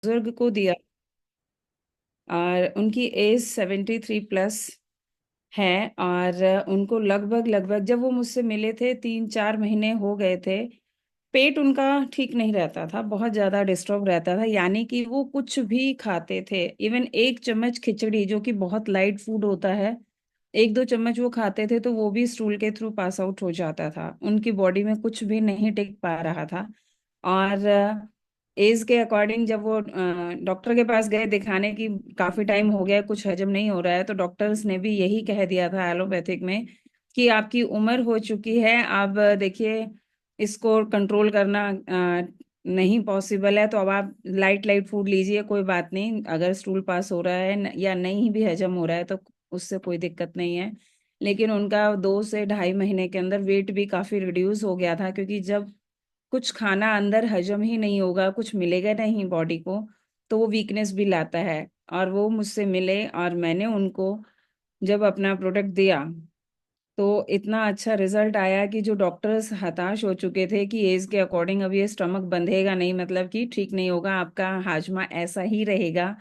बुजुर्ग को दिया और उनकी एज 73 प्लस है। और उनको लगभग लगभग जब वो मुझसे मिले थे 3-4 महीने हो गए थे। पेट उनका ठीक नहीं रहता था, बहुत ज्यादा डिस्टर्ब रहता था, यानी कि वो कुछ भी खाते थे, इवन 1 चम्मच खिचड़ी जो कि बहुत लाइट फूड होता है, 1-2 चम्मच वो खाते थे तो वो भी स्टूल के थ्रू पास आउट हो जाता था, उनकी बॉडी में कुछ भी नहीं टिक पा रहा था। और एज के अकॉर्डिंग जब वो डॉक्टर के पास गए दिखाने की, काफी टाइम हो गया, कुछ हजम नहीं हो रहा है, तो डॉक्टर्स ने भी यही कह दिया था एलोपैथिक में कि आपकी उम्र हो चुकी है, अब देखिए इसको कंट्रोल करना नहीं पॉसिबल है, तो अब आप लाइट लाइट फूड लीजिए, कोई बात नहीं, अगर स्टूल पास हो रहा है या नहीं भी हजम हो रहा है तो उससे कोई दिक्कत नहीं है। लेकिन उनका 2 से ढाई महीने के अंदर वेट भी काफी रिड्यूस हो गया था, क्योंकि जब कुछ खाना अंदर हजम ही नहीं होगा, कुछ मिलेगा नहीं बॉडी को, तो वो वीकनेस भी लाता है। और वो मुझसे मिले और मैंने उनको जब अपना प्रोडक्ट दिया तो इतना अच्छा रिजल्ट आया कि जो डॉक्टर्स हताश हो चुके थे कि एज के अकॉर्डिंग अब ये स्टमक बंधेगा नहीं, मतलब कि ठीक नहीं होगा, आपका हाजमा ऐसा ही रहेगा,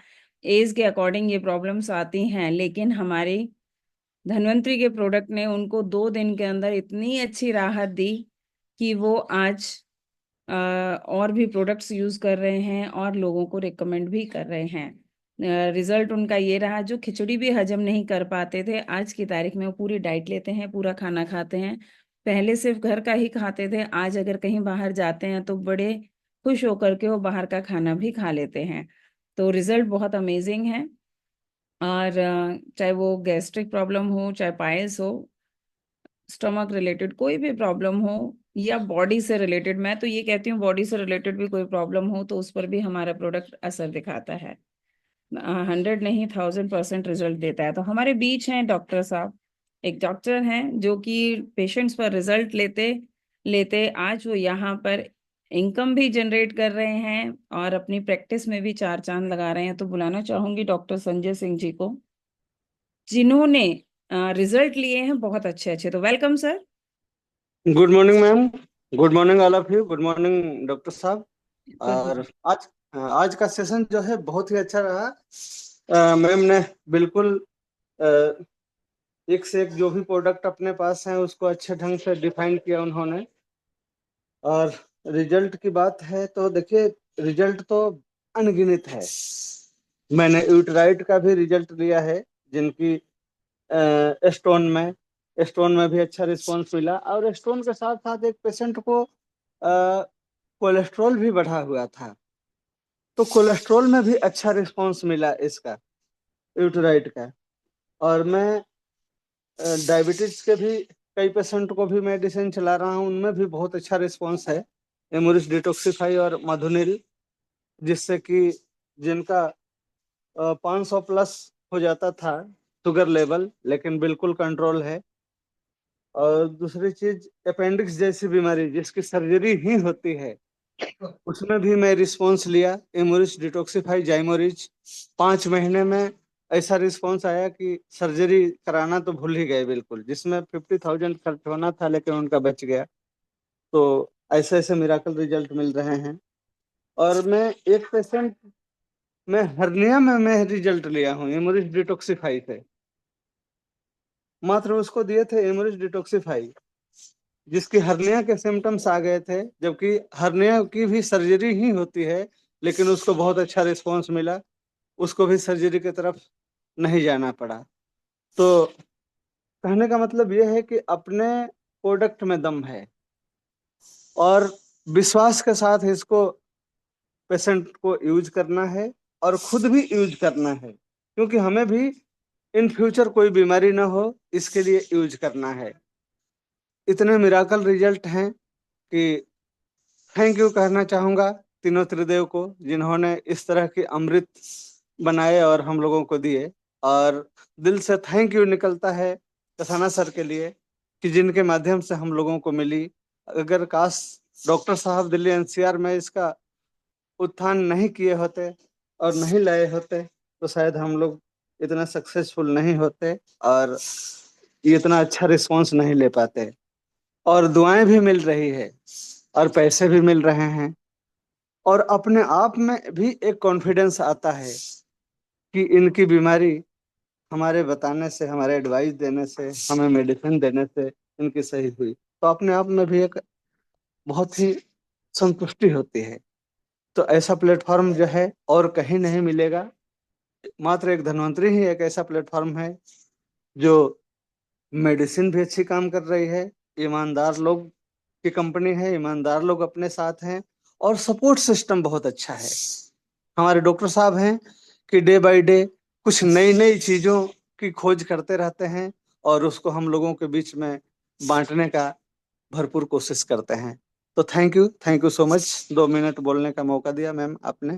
एज के अकॉर्डिंग ये प्रॉब्लम्स आती हैं, लेकिन हमारी धन्वंतरी के प्रोडक्ट ने उनको 2 दिन के अंदर इतनी अच्छी राहत दी कि वो आज और भी प्रोडक्ट्स यूज कर रहे हैं और लोगों को रिकमेंड भी कर रहे हैं। रिजल्ट उनका ये रहा, जो खिचड़ी भी हजम नहीं कर पाते थे, आज की तारीख में वो पूरी डाइट लेते हैं, पूरा खाना खाते हैं। पहले सिर्फ घर का ही खाते थे, आज अगर कहीं बाहर जाते हैं तो बड़े खुश होकर के वो बाहर का खाना भी खा लेते हैं। तो रिजल्ट बहुत अमेजिंग है। और चाहे वो गैस्ट्रिक प्रॉब्लम हो, चाहे पाइल्स हो, स्टमक रिलेटेड कोई भी प्रॉब्लम हो, या बॉडी से रिलेटेड, मैं तो ये कहती हूँ बॉडी से रिलेटेड भी कोई प्रॉब्लम हो तो उस पर भी हमारा प्रोडक्ट असर दिखाता है। 100 नहीं, 1000% रिजल्ट देता है। तो हमारे बीच हैं डॉक्टर साहब, एक डॉक्टर हैं जो कि पेशेंट्स पर रिजल्ट लेते लेते आज वो यहाँ पर इनकम भी जनरेट कर रहे हैं और अपनी प्रैक्टिस में भी चार चांद लगा रहे हैं। तो बुलाना चाहूंगी डॉक्टर संजय सिंह जी को, जिन्होंने रिजल्ट लिए हैं बहुत अच्छे अच्छे। तो welcome sir. Good morning ma'am. Good morning all of you. Good morning doctor साहब। गुड और मॉर्निंग। आज आज का सेशन जो है बहुत ही अच्छा रहा। मैम ने बिल्कुल अ, एक से एक जो भी प्रोडक्ट अपने पास हैं उसको अच्छे ढंग से डिफाइन किया उन्होंने। और रिजल्ट की बात है तो देखिए, रिजल्ट तो अनगिनत है। मैंने यूटराइट का भी रिजल्ट लिया है, जिनकी स्टोन में भी अच्छा रिस्पांस मिला, और स्टोन के साथ साथ एक पेशेंट को कोलेस्ट्रॉल भी बढ़ा हुआ था, तो कोलेस्ट्रॉल में भी अच्छा रिस्पांस मिला इसका, यूटराइट का। और मैं डायबिटीज के भी कई पेशेंट को भी मेडिसिन चला रहा हूँ, उनमें भी बहुत अच्छा रिस्पांस है। एमोरिस डिटॉक्सिफाई और मधुनिल, जिससे कि जिनका 500 प्लस हो जाता था शुगर लेवल, लेकिन बिल्कुल कंट्रोल है। और दूसरी चीज, अपेंडिक्स जैसी बीमारी जिसकी सर्जरी ही होती है, उसमें भी मैं रिस्पांस लिया। एमोरिस डिटॉक्सिफाई जाइमोरिज, 5 महीने में ऐसा रिस्पांस आया कि सर्जरी कराना तो भूल ही गए बिल्कुल, जिसमें 50,000 खर्च होना था लेकिन उनका बच गया। तो ऐसे ऐसे मिराकल रिजल्ट मिल रहे हैं। और मैं एक पेशेंट में हर्निया में मैं रिजल्ट लिया हूँ एमोरिस डिटॉक्सिफाई से। मात्र उसको दिए थे एमोरिस डिटॉक्सिफाई, जिसकी हर्निया के सिम्टम्स आ गए थे, जबकि हर्निया की भी सर्जरी ही होती है, लेकिन उसको बहुत अच्छा रिस्पांस मिला, उसको भी सर्जरी की तरफ नहीं जाना पड़ा। तो कहने का मतलब यह है कि अपने प्रोडक्ट में दम है, और विश्वास के साथ इसको पेशेंट को यूज करना है और खुद भी यूज करना है, क्योंकि हमें भी इन फ्यूचर कोई बीमारी ना हो, इसके लिए यूज करना है। इतने मिराकल रिजल्ट हैं कि थैंक यू कहना चाहूंगा तीनों त्रिदेव को, जिन्होंने इस तरह के अमृत बनाए और हम लोगों को दिए। और दिल से थैंक यू निकलता है कसाना सर के लिए, कि जिनके माध्यम से हम लोगों को मिली। अगर काश डॉक्टर साहब दिल्ली एनसीआर में इसका उत्थान नहीं किए होते और नहीं लाए होते, तो शायद हम लोग इतना सक्सेसफुल नहीं होते और ये इतना अच्छा रिस्पॉन्स नहीं ले पाते। और दुआएं भी मिल रही है और पैसे भी मिल रहे हैं। और अपने आप में भी एक कॉन्फिडेंस आता है कि इनकी बीमारी हमारे बताने से, हमारे एडवाइस देने से, हमें मेडिसिन देने से इनकी सही हुई, तो अपने आप में भी एक बहुत ही संतुष्टि होती है। तो ऐसा प्लेटफॉर्म जो है और कहीं नहीं मिलेगा। मात्र एक धन्वंतरी ही एक ऐसा प्लेटफॉर्म है जो मेडिसिन भी अच्छी काम कर रही है, ईमानदार लोग की कंपनी है, ईमानदार लोग अपने साथ हैं, और सपोर्ट सिस्टम बहुत अच्छा है। हमारे डॉक्टर साहब हैं कि डे बाय डे कुछ नई नई चीजों की खोज करते रहते हैं और उसको हम लोगों के बीच में बांटने का भरपूर कोशिश करते हैं। तो thank you so much, 2 minute बोलने का मौका दिया मैम आपने।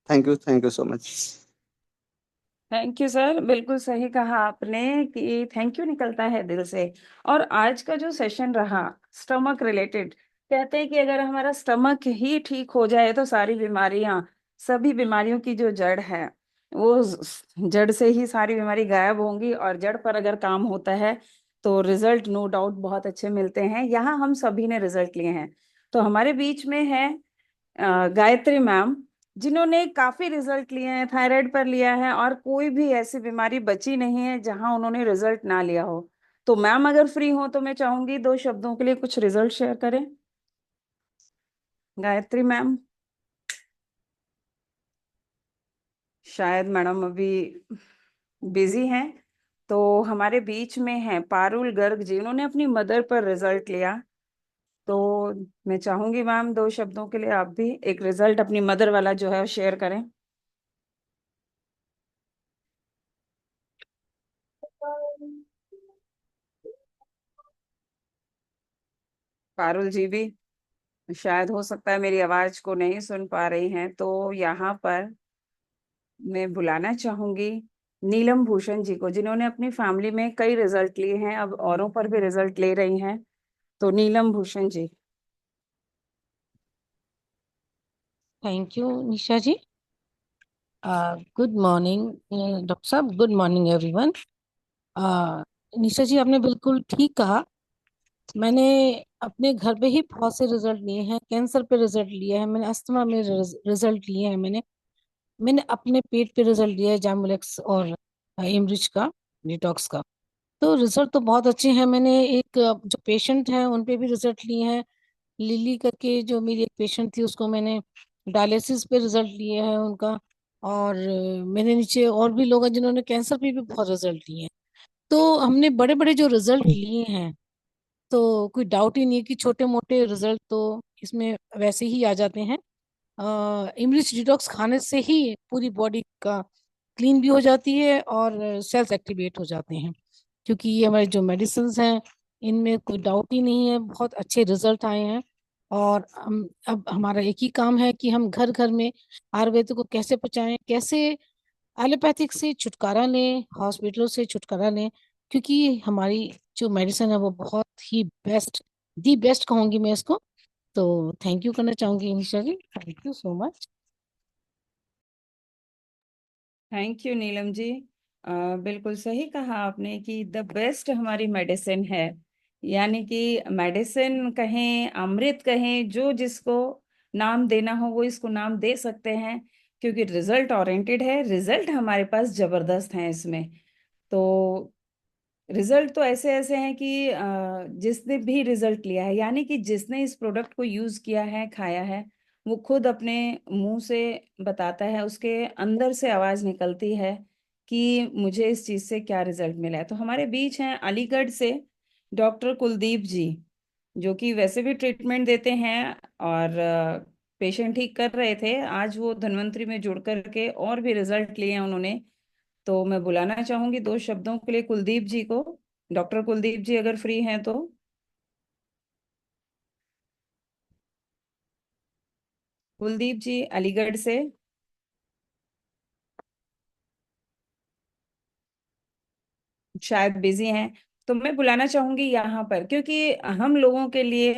Thank you so much. Thank you sir, बिल्कुल सही कहा आपने कि थैंक यू निकलता है दिल से। और आज का जो सेशन रहा स्टमक रिलेटेड, कहते हैं कि अगर हमारा स्टमक ही ठीक हो जाए तो सारी बीमारियां, सभी बीमारियों की जो जड़ है वो जड़ से ही सारी बीमारी गायब होंगी। और जड़ पर अगर काम होता है तो रिजल्ट नो डाउट बहुत अच्छे मिलते हैं। यहाँ हम सभी ने रिजल्ट लिए हैं। तो हमारे बीच में है गायत्री मैम, जिन्होंने काफी रिजल्ट लिए हैं, थायराइड पर लिया है और कोई भी ऐसी बीमारी बची नहीं है जहां उन्होंने रिजल्ट ना लिया हो। तो मैम अगर फ्री हो तो मैं चाहूंगी 2 शब्दों के लिए कुछ रिजल्ट शेयर करें। गायत्री मैम, शायद मैडम अभी बिजी हैं। तो हमारे बीच में हैं पारुल गर्ग जी, उन्होंने अपनी मदर पर रिजल्ट लिया। तो मैं चाहूंगी मैम 2 शब्दों के लिए आप भी एक रिजल्ट अपनी मदर वाला जो है शेयर करें। पारुल जी भी शायद हो सकता है मेरी आवाज को नहीं सुन पा रही हैं, तो यहाँ पर मैं बुलाना चाहूंगी नीलम भूषण जी को, जिन्होंने अपनी फैमिली में कई रिजल्ट लिए हैं, अब औरों पर भी रिजल्ट ले रही हैं। तो Neelam Bhushan ji. Thank you Nisha ji. Good morning doctor साहब, good morning everyone. Nisha ji, आपने बिल्कुल ठीक कहा। मैंने अपने घर पे ही बहुत से रिजल्ट लिए हैं। कैंसर पे रिजल्ट लिया है मैंने, अस्थमा में रिजल्ट लिए हैं मैंने। मैंने अपने पेट पे रिजल्ट लिया है, जामुलेक्स और इमरिच का, डिटॉक्स का। तो रिजल्ट तो बहुत अच्छे हैं। मैंने एक जो पेशेंट हैं उन पे भी रिजल्ट लिए हैं। लिली करके जो मेरी एक पेशेंट थी, उसको मैंने डायलिसिस पे रिजल्ट लिए हैं उनका। और मेरे नीचे और भी लोग हैं जिन्होंने कैंसर पे भी बहुत रिजल्ट लिए हैं। तो हमने बड़े बड़े जो रिजल्ट लिए हैं, तो कोई डाउट ही नहीं है कि छोटे मोटे रिजल्ट तो इसमें वैसे ही आ जाते हैं। इमरिच डिटॉक्स खाने से ही पूरी बॉडी का क्लीन भी हो जाती है और सेल्स एक्टिवेट हो जाते हैं। क्योंकि ये हमारे जो मेडिसिन हैं, इनमें कोई डाउट ही नहीं है, बहुत अच्छे रिजल्ट आए हैं। और हम अब हमारा एक ही काम है कि हम घर घर में आयुर्वेद को कैसे पहुंचाएं, कैसे एलोपैथिक से छुटकारा लें, हॉस्पिटलों से छुटकारा लें। क्योंकि हमारी जो मेडिसिन है वो बहुत ही बेस्ट, दी बेस्ट कहूंगी मैं इसको। तो थैंक यू करना चाहूंगी Nisha ji, thank you so much. Thank you Neelam ji. बिल्कुल सही कहा आपने कि द बेस्ट हमारी मेडिसिन है। यानी कि मेडिसिन कहें, अमृत कहें, जो जिसको नाम देना हो वो इसको नाम दे सकते हैं, क्योंकि रिजल्ट ओरिएंटेड है। रिजल्ट हमारे पास जबरदस्त हैं इसमें। तो रिजल्ट तो ऐसे ऐसे हैं कि जिसने भी रिजल्ट लिया है, यानी कि जिसने इस प्रोडक्ट को यूज किया है, खाया है, वो खुद अपने मुंह से बताता है, उसके अंदर से आवाज निकलती है कि मुझे इस चीज से क्या रिजल्ट मिला है। तो हमारे बीच हैं अलीगढ़ से डॉक्टर कुलदीप जी, जो कि वैसे भी ट्रीटमेंट देते हैं और पेशेंट ठीक कर रहे थे। आज वो धन्वंतरी में जुड़ करके और भी रिजल्ट लिए हैं उन्होंने। तो मैं बुलाना चाहूंगी 2 शब्दों के लिए कुलदीप जी को। डॉक्टर कुलदीप जी अगर फ्री हैं तो। कुलदीप जी अलीगढ़ से शायद बिजी हैं। तो मैं बुलाना चाहूंगी यहाँ पर, क्योंकि हम लोगों के लिए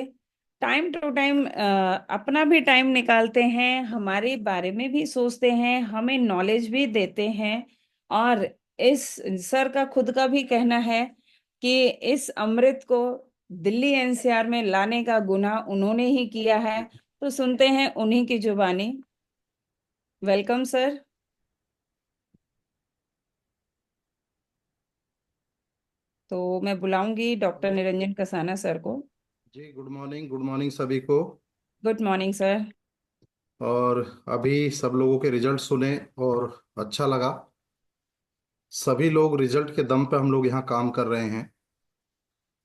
टाइम टू टाइम अपना भी टाइम निकालते हैं, हमारे बारे में भी सोचते हैं, हमें नॉलेज भी देते हैं। और इस सर का खुद का भी कहना है कि इस अमृत को दिल्ली एनसीआर में लाने का गुनाह उन्होंने ही किया है। तो सुनते हैं उन्हीं की जुबानी। Welcome sir. तो मैं बुलाऊंगी doctor hello Niranjan Kasana sir को। जी, गुड मॉर्निंग सभी को। Good morning sir. और अभी सब लोगों के रिजल्ट सुने और अच्छा लगा। सभी लोग रिजल्ट के दम पे हम लोग यहाँ काम कर रहे हैं।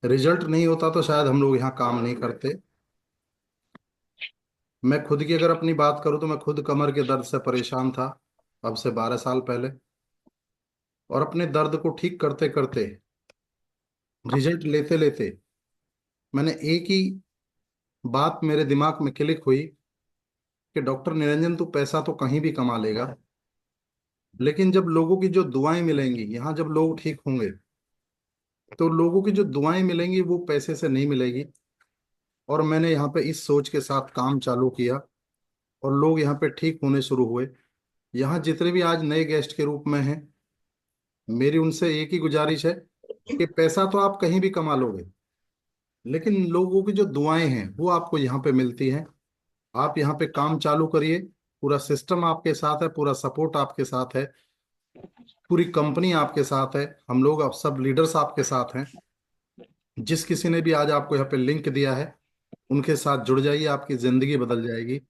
रिजल्ट नहीं होता तो शायद हम लोग यहाँ काम नहीं करते। मैं खुद की अगर अपनी बात करूँ तो मैं खुद कमर के दर्द से परेशान था, अब से 12 साल पहले। और अपने दर्द को ठीक करते करते, रिजल्ट लेते लेते, मैंने एक ही बात मेरे दिमाग में क्लिक हुई कि डॉक्टर निरंजन, तू पैसा तो कहीं भी कमा लेगा, लेकिन जब लोगों की जो दुआएं मिलेंगी, यहाँ जब लोग ठीक होंगे तो लोगों की जो दुआएं मिलेंगी वो पैसे से नहीं मिलेगी। और मैंने यहाँ पे इस सोच के साथ काम चालू किया और लोग यहाँ पे ठीक होने शुरू हुए। यहाँ जितने भी आज नए गेस्ट के रूप में हैं, मेरी उनसे एक ही गुजारिश है कि पैसा तो आप कहीं भी कमा लोगे, लेकिन लोगों की जो दुआएं हैं वो आपको यहाँ पे मिलती हैं। आप यहाँ पे काम चालू करिए। पूरा सिस्टम आपके साथ है, पूरा सपोर्ट आपके साथ है, पूरी कंपनी आपके साथ है, हम लोग अब सब लीडर्स आपके साथ हैं। जिस किसी ने भी आज आपको यहाँ पे लिंक दिया है, उनके साथ जुड़ जाइए, आपकी जिंदगी बदल जाएगी।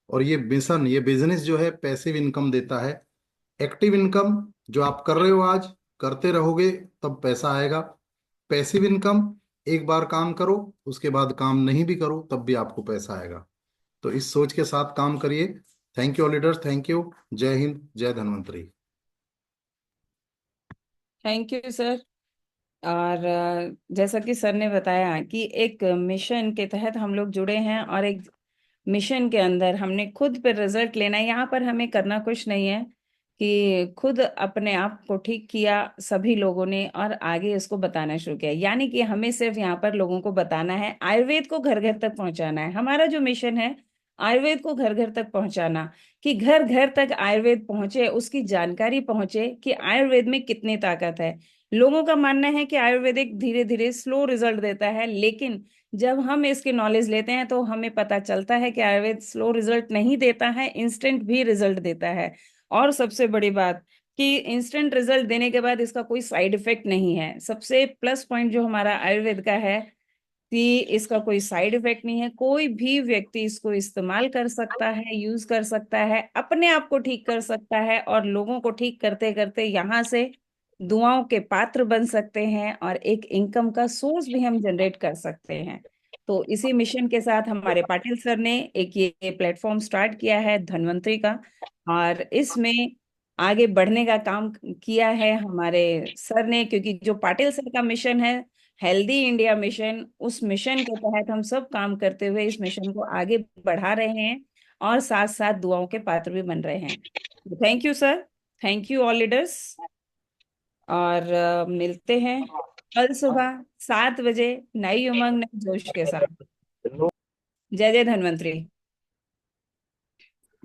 और ये मिशन, ये बिजनेस जो है पैसिव इनकम देता है। एक्टिव इनकम जो आप कर रहे हो आज, करते रहोगे तब पैसा आएगा। पैसिव इनकम, एक बार काम करो, उसके बाद काम नहीं भी करो तब भी आपको पैसा आएगा। तो इस सोच के साथ काम करिए। Thank you leaders, thank you. जय हिंद, जय धन्वंतरी। Thank you sir. और जैसा कि सर ने बताया कि एक मिशन के तहत हम लोग जुड़े हैं, और एक मिशन के अंदर हमने खुद पर रिजल्ट लेना है। यहाँ पर हमें करना कुछ नहीं है कि खुद अपने आप को ठीक किया सभी लोगों ने और आगे इसको बताना शुरू किया। यानी कि हमें सिर्फ यहाँ पर लोगों को बताना है, आयुर्वेद को घर घर तक पहुंचाना है। हमारा जो मिशन है आयुर्वेद को घर घर तक पहुंचाना, कि घर घर तक आयुर्वेद पहुंचे, उसकी जानकारी पहुंचे कि आयुर्वेद में कितनी ताकत है। लोगों का मानना है कि आयुर्वेदिक धीरे धीरे स्लो रिजल्ट देता है, लेकिन जब हम इसकी नॉलेज लेते हैं तो हमें पता चलता है कि आयुर्वेद स्लो रिजल्ट नहीं देता है, इंस्टेंट भी रिजल्ट देता है। और सबसे बड़ी बात कि इंस्टेंट रिजल्ट देने के बाद इसका कोई साइड इफेक्ट नहीं है। सबसे प्लस पॉइंट जो हमारा आयुर्वेद का है कि इसका कोई साइड इफेक्ट नहीं है। कोई भी व्यक्ति इसको इस्तेमाल कर सकता है, यूज कर सकता है, अपने आप को ठीक कर सकता है, और लोगों को ठीक करते करते यहाँ से दुआओं के पात्र बन सकते हैं, और एक इनकम का सोर्स भी हम जनरेट कर सकते हैं। तो इसी मिशन के साथ हमारे पाटिल सर ने एक ये प्लेटफॉर्म स्टार्ट किया है धन्वंतरी का, और इसमें आगे बढ़ने का काम किया है हमारे सर ने। क्योंकि जो पाटिल सर का मिशन है हेल्दी इंडिया मिशन, उस मिशन के तहत हम सब काम करते हुए इस मिशन को आगे बढ़ा रहे हैं, और साथ साथ दुआओं के पात्र भी बन रहे हैं। Thank you sir. Thank you all leaders. और मिलते हैं कल सुबह 7 बजे नई उमंग नई जोश के साथ। जय जय धन्वंतरी।